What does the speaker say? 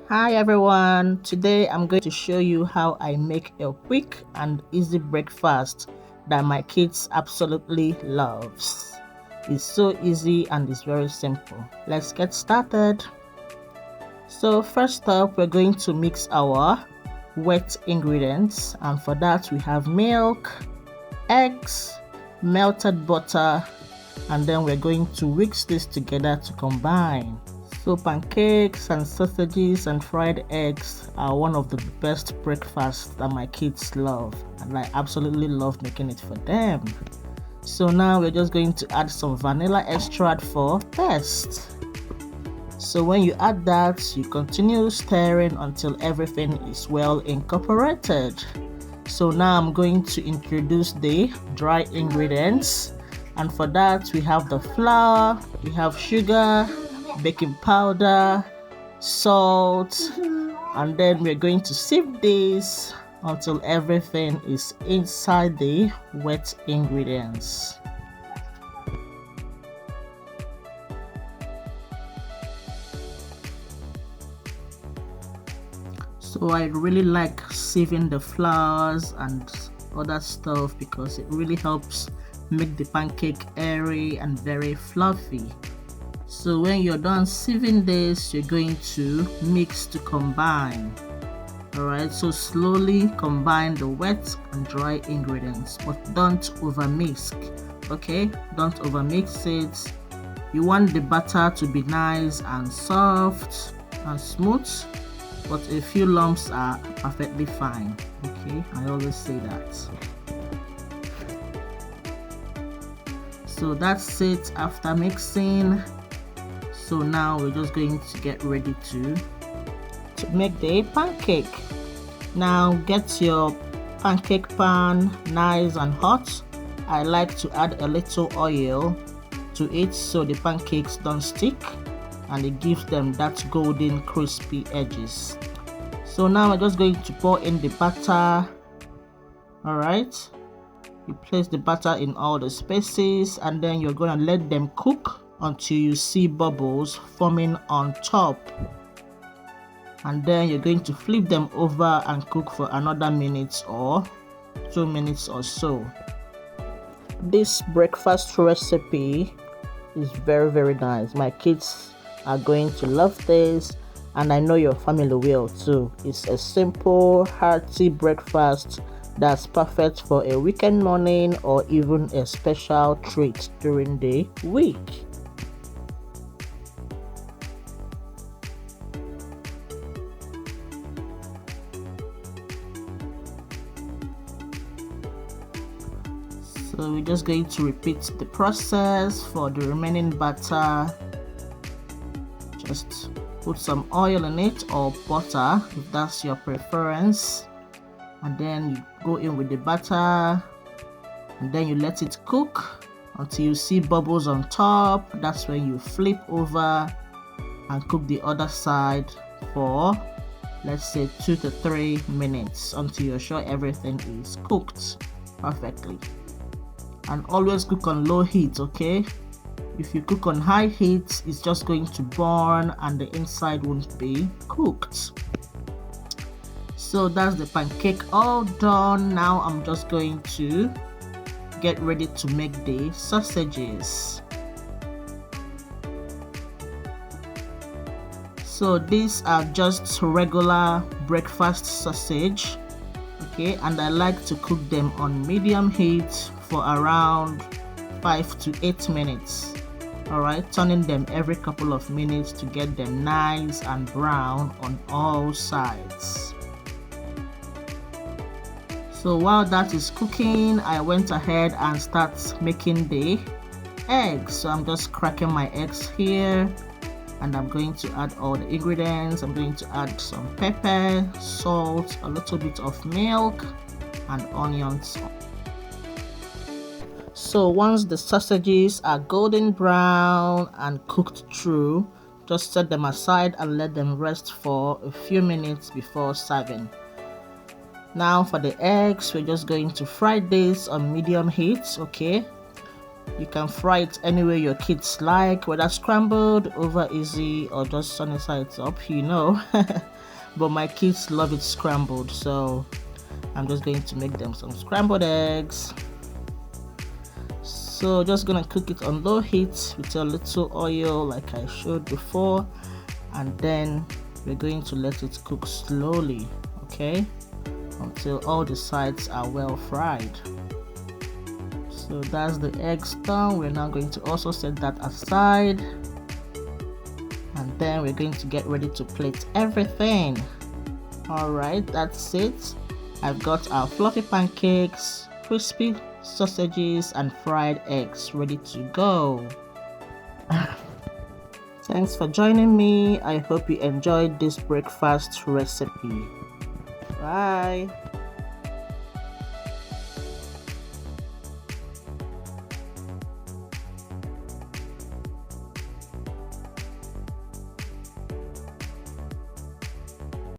Hi everyone, today I'm going to show you how I make a quick and easy breakfast that my kids absolutely loves. It's so easy and it's very simple. Let's get started. So first up, we're going to mix our wet ingredients, and for that we have milk, eggs, melted butter, and then we're going to whisk this together to combine. So pancakes and sausages and fried eggs are one of the best breakfasts that my kids love, and I absolutely love making it for them. So now we're just going to add some vanilla extract for taste. So when you add that, you continue stirring until everything is well incorporated. So now I'm going to introduce the dry ingredients, and for that we have the flour, we have sugar, baking powder, salt, and then we're going to sieve this until everything is inside the wet ingredients. So I really like sieving the flours and other stuff because it really helps make the pancake airy and very fluffy. So when you're done sieving this, you're going to mix to combine. Alright, so slowly combine the wet and dry ingredients, but don't over mix. Okay, don't over mix it. You want the batter to be nice and soft and smooth, but a few lumps are perfectly fine. Okay, I always say that. So that's it after mixing. So now we're just going to get ready to make the pancake. Now get your pancake pan nice and hot. I like to add a little oil to it so the pancakes don't stick and it gives them that golden crispy edges. So now we're just going to pour in the batter. Alright, you place the batter in all the spaces and then you're going to let them cook until you see bubbles forming on top, and then you're going to flip them over and cook for another minute or 2 minutes or so. This breakfast recipe is very nice. My kids are going to love this, and I know your family will too. It's a simple, hearty breakfast that's perfect for a weekend morning or even a special treat during the week. So we're just going to repeat the process for the remaining batter. Just put some oil in it or butter if that's your preference, and then you go in with the batter and then you let it cook until you see bubbles on top. That's when you flip over and cook the other side for, let's say, 2 to 3 minutes until you're sure everything is cooked perfectly. And always cook on low heat, okay? If you cook on high heat, it's just going to burn and the inside won't be cooked. So that's the pancake all done. Now I'm just going to get ready to make the sausages. So these are just regular breakfast sausage, okay, and I like to cook them on medium heat for around 5 to 8 minutes. Alright, turning them every couple of minutes to get them nice and brown on all sides. So while that is cooking, I went ahead and start making the eggs. So I'm just cracking my eggs here, and I'm going to add all the ingredients. I'm going to add some pepper, salt, a little bit of milk, and onions. So once the sausages are golden brown and cooked through, just set them aside and let them rest for a few minutes before serving. Now for the eggs, we're just going to fry this on medium heat, okay? You can fry it any way your kids like, whether scrambled, over easy, or just sunny sides up, you know. but my kids love it scrambled, so I'm just going to make them some scrambled eggs. So just gonna cook it on low heat with a little oil like I showed before, and then we're going to let it cook slowly, okay, until all the sides are well fried. So that's the eggs done. We're now going to also set that aside, and then we're going to get ready to plate everything. All right, that's it. I've got our fluffy pancakes, crispy sausages, and fried eggs ready to go. Thanks for joining me. I hope you enjoyed this breakfast recipe. Bye.